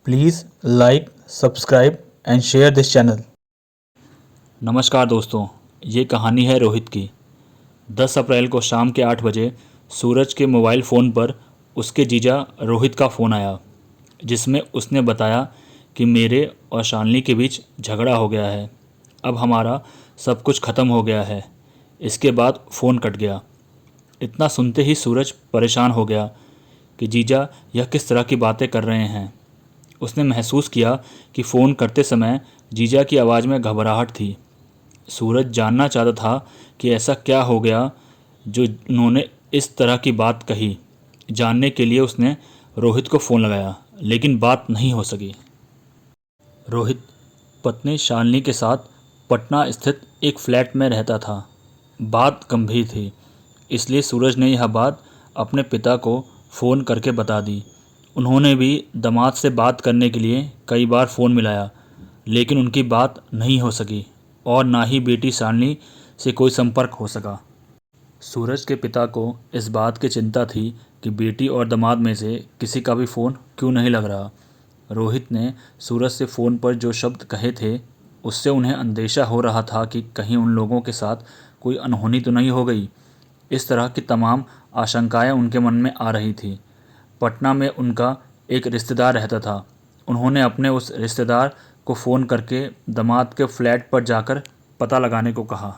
Please like, subscribe and share this channel. नमस्कार दोस्तों, ये कहानी है रोहित की। 10 अप्रैल को शाम के 8 बजे सूरज के मोबाइल फ़ोन पर उसके जीजा रोहित का फ़ोन आया, जिसमें उसने बताया कि मेरे और शालिनी के बीच झगड़ा हो गया है। अब हमारा सब कुछ ख़त्म हो गया है। इसके बाद फ़ोन कट गया। इतना सुनते ही सूरज परेशान हो गया कि जीजा यह किस तरह की बातें कर रहे हैं। उसने महसूस किया कि फ़ोन करते समय जीजा की आवाज़ में घबराहट थी। सूरज जानना चाहता था कि ऐसा क्या हो गया जो उन्होंने इस तरह की बात कही। जानने के लिए उसने रोहित को फ़ोन लगाया, लेकिन बात नहीं हो सकी। रोहित पत्नी शालिनी के साथ पटना स्थित एक फ्लैट में रहता था। बात गंभीर थी, इसलिए सूरज ने यह बात अपने पिता को फ़ोन करके बता दी। उन्होंने भी दामाद से बात करने के लिए कई बार फ़ोन मिलाया, लेकिन उनकी बात नहीं हो सकी और ना ही बेटी शालिनी से कोई संपर्क हो सका। सूरज के पिता को इस बात की चिंता थी कि बेटी और दामाद में से किसी का भी फ़ोन क्यों नहीं लग रहा। रोहित ने सूरज से फ़ोन पर जो शब्द कहे थे, उससे उन्हें अंदेशा हो रहा था कि कहीं उन लोगों के साथ कोई अनहोनी तो नहीं हो गई। इस तरह की तमाम आशंकाएं उनके मन में आ रही थी। पटना में उनका एक रिश्तेदार रहता था। उन्होंने अपने उस रिश्तेदार को फ़ोन करके दामाद के फ्लैट पर जाकर पता लगाने को कहा।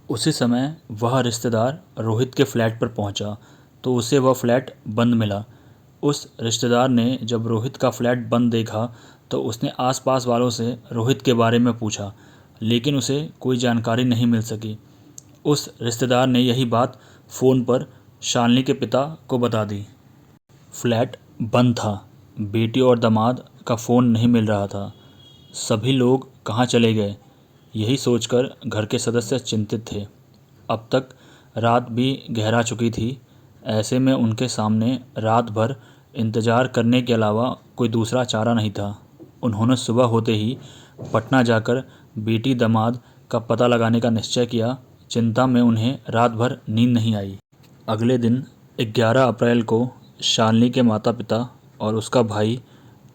उसी समय वह रिश्तेदार रोहित के फ्लैट पर पहुंचा तो उसे वह फ्लैट बंद मिला। उस रिश्तेदार ने जब रोहित का फ्लैट बंद देखा तो उसने आसपास वालों से रोहित के बारे में पूछा, लेकिन उसे कोई जानकारी नहीं मिल सकी। उस रिश्तेदार ने यही बात फ़ोन पर शालिनी के पिता को बता दी। फ्लैट बंद था, बेटी और दामाद का फ़ोन नहीं मिल रहा था। सभी लोग कहाँ चले गए, यही सोचकर घर के सदस्य चिंतित थे। अब तक रात भी गहरा चुकी थी। ऐसे में उनके सामने रात भर इंतज़ार करने के अलावा कोई दूसरा चारा नहीं था। उन्होंने सुबह होते ही पटना जाकर बेटी दामाद का पता लगाने का निश्चय किया। चिंता में उन्हें रात भर नींद नहीं आई। अगले दिन 11 अप्रैल को शालिनी के माता पिता और उसका भाई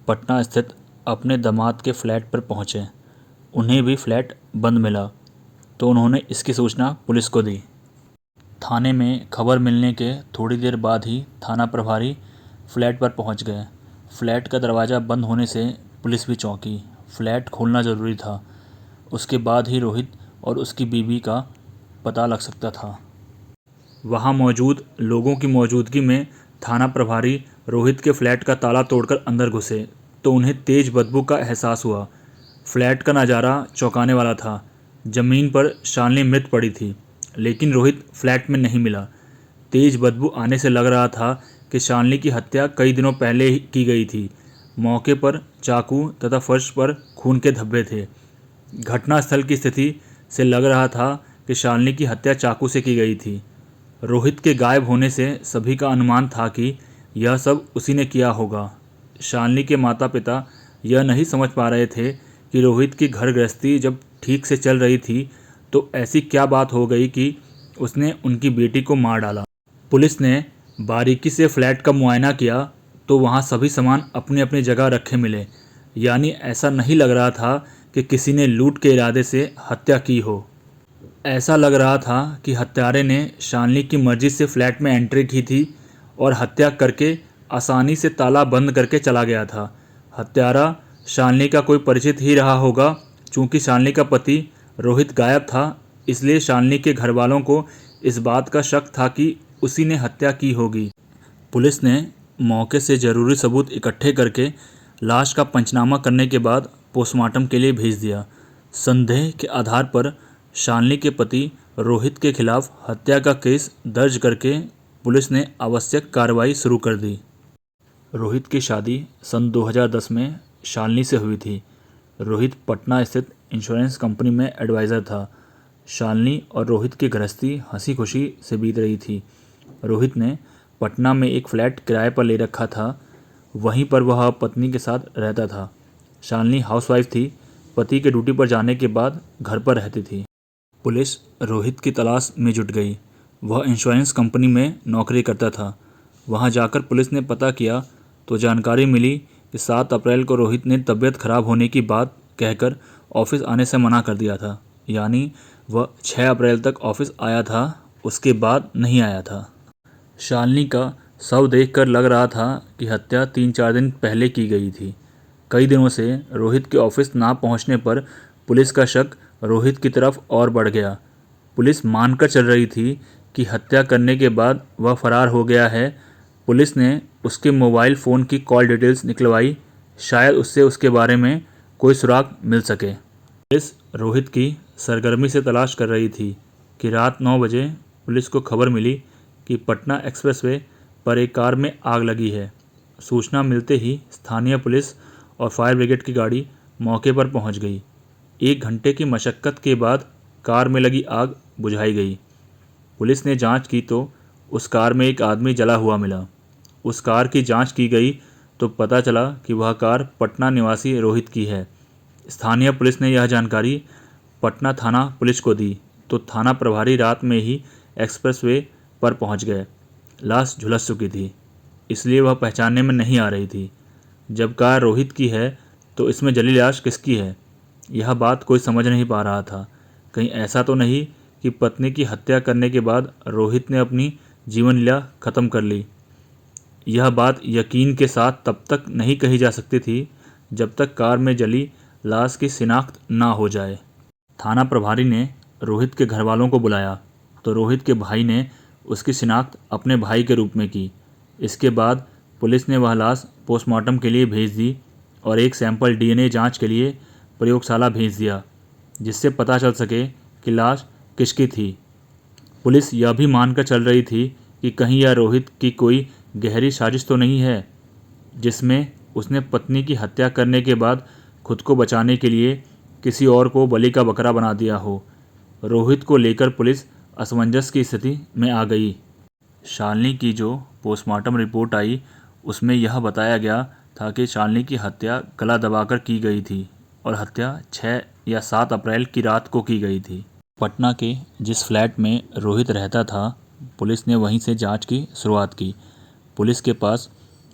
पटना स्थित अपने दामाद के फ्लैट पर पहुंचे। उन्हें भी फ्लैट बंद मिला तो उन्होंने इसकी सूचना पुलिस को दी। थाने में खबर मिलने के थोड़ी देर बाद ही थाना प्रभारी फ्लैट पर पहुंच गए। फ्लैट का दरवाज़ा बंद होने से पुलिस भी चौंकी। फ्लैट खोलना ज़रूरी था, उसके बाद ही रोहित और उसकी बीवी का पता लग सकता था। वहां मौजूद लोगों की मौजूदगी में थाना प्रभारी रोहित के फ्लैट का ताला तोड़कर अंदर घुसे तो उन्हें तेज़ बदबू का एहसास हुआ। फ्लैट का नज़ारा चौंकाने वाला था। ज़मीन पर शालिनी मृत पड़ी थी, लेकिन रोहित फ्लैट में नहीं मिला। तेज़ बदबू आने से लग रहा था कि शालिनी की हत्या कई दिनों पहले ही की गई थी। मौके पर चाकू तथा फर्श पर खून के धब्बे थे। घटनास्थल की स्थिति से लग रहा था कि शालिनी की हत्या चाकू से की गई थी। रोहित के गायब होने से सभी का अनुमान था कि यह सब उसी ने किया होगा। शालिनी के माता पिता यह नहीं समझ पा रहे थे कि रोहित की घर गृहस्थी जब ठीक से चल रही थी तो ऐसी क्या बात हो गई कि उसने उनकी बेटी को मार डाला। पुलिस ने बारीकी से फ्लैट का मुआयना किया तो वहां सभी सामान अपनी अपनी जगह रखे मिले। यानी ऐसा नहीं लग रहा था कि किसी ने लूट के इरादे से हत्या की हो। ऐसा लग रहा था कि हत्यारे ने शालिनी की मर्जी से फ्लैट में एंट्री की थी और हत्या करके आसानी से ताला बंद करके चला गया था। हत्यारा शालिनी का कोई परिचित ही रहा होगा। चूंकि शालिनी का पति रोहित गायब था, इसलिए शालिनी के घर वालों को इस बात का शक था कि उसी ने हत्या की होगी। पुलिस ने मौके से ज़रूरी सबूत इकट्ठे करके लाश का पंचनामा करने के बाद पोस्टमार्टम के लिए भेज दिया। संदेह के आधार पर शालिनी के पति रोहित के खिलाफ हत्या का केस दर्ज करके पुलिस ने आवश्यक कार्रवाई शुरू कर दी। रोहित की शादी सन 2010 में शालिनी से हुई थी। रोहित पटना स्थित इंश्योरेंस कंपनी में एडवाइज़र था। शालिनी और रोहित की गृहस्थी हंसी खुशी से बीत रही थी। रोहित ने पटना में एक फ्लैट किराए पर ले रखा था। वहीं पर वह पत्नी के साथ रहता था। शालिनी हाउसवाइफ थी। पति के ड्यूटी पर जाने के बाद घर पर रहती थी। पुलिस रोहित की तलाश में जुट गई। वह इंश्योरेंस कंपनी में नौकरी करता था। वहां जाकर पुलिस ने पता किया तो जानकारी मिली कि 7 अप्रैल को रोहित ने तबीयत खराब होने की बात कहकर ऑफिस आने से मना कर दिया था। यानी वह 6 अप्रैल तक ऑफिस आया था, उसके बाद नहीं आया था। शालिनी का शव देखकर लग रहा था कि हत्या 3-4 दिन पहले की गई थी। कई दिनों से रोहित के ऑफिस ना पहुंचने पर पुलिस का शक रोहित की तरफ और बढ़ गया। पुलिस मानकर चल रही थी कि हत्या करने के बाद वह फरार हो गया है। पुलिस ने उसके मोबाइल फ़ोन की कॉल डिटेल्स निकलवाई, शायद उससे उसके बारे में कोई सुराग मिल सके। पुलिस रोहित की सरगर्मी से तलाश कर रही थी कि रात 9 बजे पुलिस को खबर मिली कि पटना एक्सप्रेसवे पर एक कार में आग लगी है। सूचना मिलते ही स्थानीय पुलिस और फायर ब्रिगेड की गाड़ी मौके पर पहुंच गई। 1 घंटे की मशक्क़त के बाद कार में लगी आग बुझाई गई। पुलिस ने जांच की तो उस कार में एक आदमी जला हुआ मिला। उस कार की जांच की गई तो पता चला कि वह कार पटना निवासी रोहित की है। स्थानीय पुलिस ने यह जानकारी पटना थाना पुलिस को दी तो थाना प्रभारी रात में ही एक्सप्रेसवे पर पहुंच गए। लाश झुलस चुकी थी, इसलिए वह पहचानने में नहीं आ रही थी। जब कार रोहित की है तो इसमें जली लाश किसकी है, यह बात कोई समझ नहीं पा रहा था। कहीं ऐसा तो नहीं कि पत्नी की हत्या करने के बाद रोहित ने अपनी जीवन लीला ख़त्म कर ली। यह बात यकीन के साथ तब तक नहीं कही जा सकती थी जब तक कार में जली लाश की शिनाख्त ना हो जाए। थाना प्रभारी ने रोहित के घर वालों को बुलाया तो रोहित के भाई ने उसकी शिनाख्त अपने भाई के रूप में की। इसके बाद पुलिस ने वह लाश पोस्टमार्टम के लिए भेज दी और एक सैंपल डीएनए जांच के लिए प्रयोगशाला भेज दिया, जिससे पता चल सके कि लाश किसकी थी। पुलिस यह भी मानकर चल रही थी कि कहीं यह रोहित की कोई गहरी साजिश तो नहीं है, जिसमें उसने पत्नी की हत्या करने के बाद खुद को बचाने के लिए किसी और को बलि का बकरा बना दिया हो। रोहित को लेकर पुलिस असमंजस की स्थिति में आ गई। शालिनी की जो पोस्टमार्टम रिपोर्ट आई उसमें यह बताया गया था कि शालिनी की हत्या गला दबाकर की गई थी और हत्या 6 या 7 अप्रैल की रात को की गई थी। पटना के जिस फ्लैट में रोहित रहता था, पुलिस ने वहीं से जांच की शुरुआत की। पुलिस के पास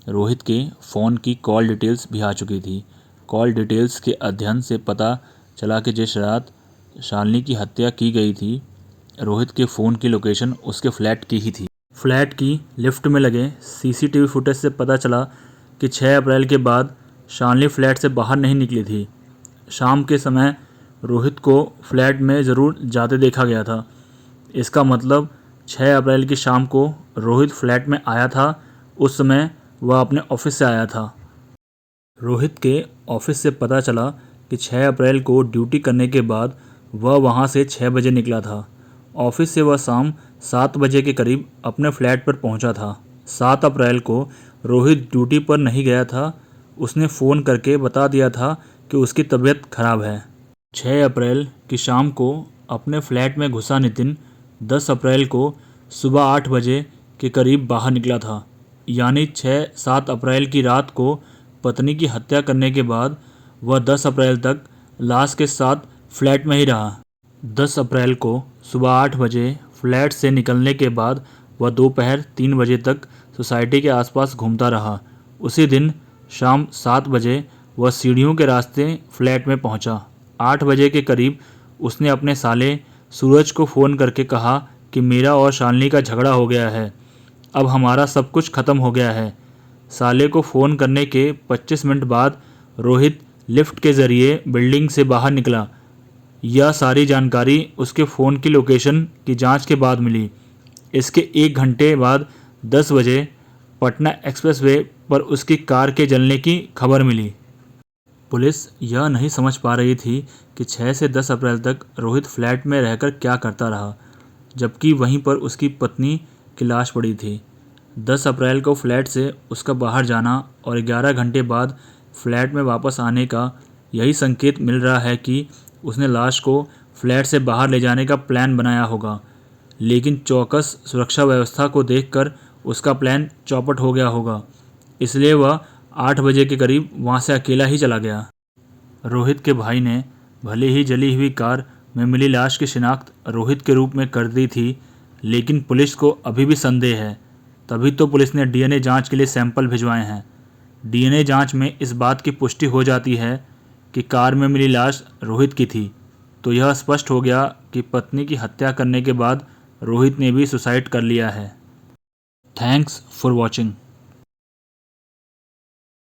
रोहित के फ़ोन की कॉल डिटेल्स भी आ चुकी थी। कॉल डिटेल्स के अध्ययन से पता चला कि जिस रात शालिनी की हत्या की गई थी, रोहित के फ़ोन की लोकेशन उसके फ्लैट की ही थी। फ्लैट की लिफ्ट में लगे सीसीटीवी फुटेज से पता चला कि 6 अप्रैल के बाद शालिनी फ्लैट से बाहर नहीं निकली थी। शाम के समय रोहित को फ्लैट में ज़रूर जाते देखा गया था। इसका मतलब 6 अप्रैल की शाम को रोहित फ्लैट में आया था। उस समय वह अपने ऑफिस से आया था। रोहित के ऑफिस से पता चला कि 6 अप्रैल को ड्यूटी करने के बाद वह वहां से 6 बजे निकला था। ऑफिस से वह शाम 7 बजे के करीब अपने फ्लैट पर पहुंचा था। 7 अप्रैल को रोहित ड्यूटी पर नहीं गया था। उसने फ़ोन करके बता दिया था कि उसकी तबीयत खराब है। 6 अप्रैल की शाम को अपने फ्लैट में घुसा नितिन 10 अप्रैल को सुबह 8 बजे के करीब बाहर निकला था। यानी 6-7 अप्रैल की रात को पत्नी की हत्या करने के बाद वह 10 अप्रैल तक लाश के साथ फ्लैट में ही रहा। 10 अप्रैल को सुबह 8 बजे फ्लैट से निकलने के बाद वह दोपहर 3 बजे तक सोसाइटी के आसपास घूमता रहा। उसी दिन शाम 7 बजे वह सीढ़ियों के रास्ते फ्लैट में पहुंचा। 8 बजे के करीब उसने अपने साले सूरज को फ़ोन करके कहा कि मेरा और शालिनी का झगड़ा हो गया है, अब हमारा सब कुछ ख़त्म हो गया है। साले को फ़ोन करने के 25 मिनट बाद रोहित लिफ्ट के ज़रिए बिल्डिंग से बाहर निकला। यह सारी जानकारी उसके फ़ोन की लोकेशन की जांच के बाद मिली। इसके 1 घंटे बाद 10 बजे पटना एक्सप्रेसवे पर उसकी कार के जलने की खबर मिली। पुलिस यह नहीं समझ पा रही थी कि 6 से 10 अप्रैल तक रोहित फ्लैट में रहकर क्या करता रहा, जबकि वहीं पर उसकी पत्नी की लाश पड़ी थी। 10 अप्रैल को फ्लैट से उसका बाहर जाना और 11 घंटे बाद फ्लैट में वापस आने का यही संकेत मिल रहा है कि उसने लाश को फ्लैट से बाहर ले जाने का प्लान बनाया होगा। लेकिन चौकस सुरक्षा व्यवस्था को देखकर उसका प्लान चौपट हो गया होगा, इसलिए वह 8 बजे के करीब वहां से अकेला ही चला गया। रोहित के भाई ने भले ही जली हुई कार में मिली लाश की शिनाख्त रोहित के रूप में कर दी थी, लेकिन पुलिस को अभी भी संदेह है। तभी तो पुलिस ने डीएनए जांच के लिए सैंपल भिजवाए हैं। डीएनए जांच में इस बात की पुष्टि हो जाती है कि कार में मिली लाश रोहित की थी, तो यह स्पष्ट हो गया कि पत्नी की हत्या करने के बाद रोहित ने भी सुसाइड कर लिया है। Thanks for watching.